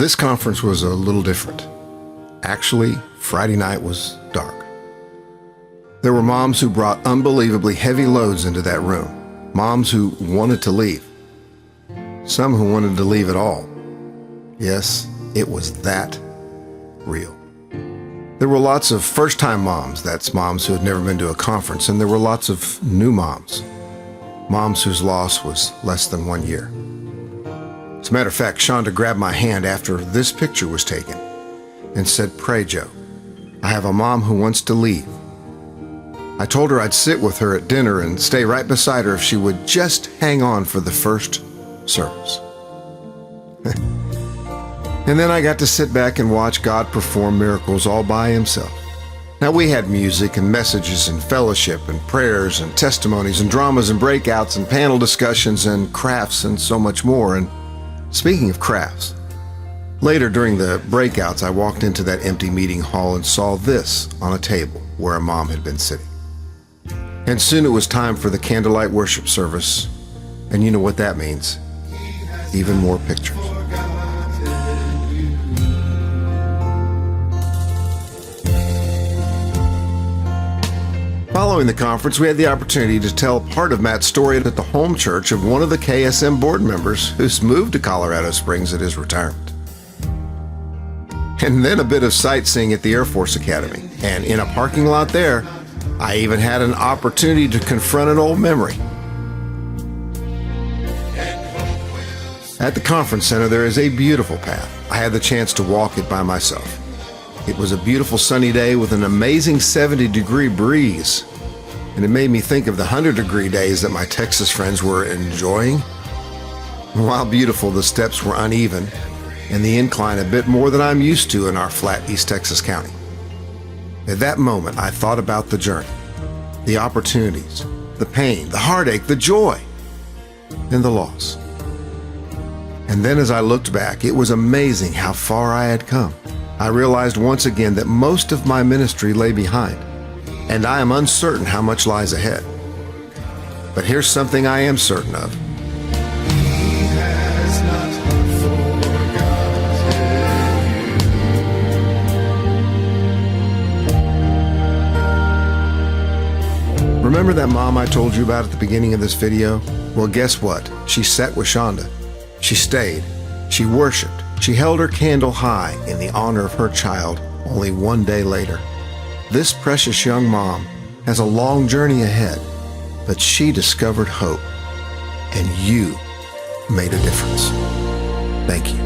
This conference was a little different. Actually, Friday night was dark. There were moms who brought unbelievably heavy loads into that room. Moms who wanted to leave. Some who wanted to leave at all. Yes, it was that real. There were lots of first-time moms, that's moms who had never been to a conference, and there were lots of new moms. Moms whose loss was less than 1 year. As a matter of fact, Shonda grabbed my hand after this picture was taken and said, "Pray, Joe. I have a mom who wants to leave." I told her I'd sit with her at dinner and stay right beside her if she would just hang on for the first service. And then I got to sit back and watch God perform miracles all by himself. Now, we had music and messages and fellowship and prayers and testimonies and dramas and breakouts and panel discussions and crafts and so much more. And speaking of crafts, later during the breakouts, I walked into that empty meeting hall and saw this on a table where a mom had been sitting. And soon it was time for the candlelight worship service. And you know what that means. Even more pictures. Following the conference, we had the opportunity to tell part of Matt's story at the home church of one of the KSM board members who's moved to Colorado Springs at his retirement. And then a bit of sightseeing at the Air Force Academy. And in a parking lot there, I even had an opportunity to confront an old memory. At the conference center, there is a beautiful path. I had the chance to walk it by myself. It was a beautiful sunny day with an amazing 70-degree breeze, and it made me think of the 100-degree days that my Texas friends were enjoying. While beautiful, the steps were uneven, and the incline a bit more than I'm used to in our flat East Texas county. At that moment, I thought about the journey, the opportunities, the pain, the heartache, the joy, and the loss. And then as I looked back, it was amazing how far I had come. I realized once again that most of my ministry lay behind, and I am uncertain how much lies ahead. But here's something I am certain of. Remember that mom I told you about at the beginning of this video? Well, guess what? She sat with Shonda. She stayed. She worshiped. She held her candle high in the honor of her child only 1 day later. This precious young mom has a long journey ahead, but she discovered hope, and you made a difference. Thank you.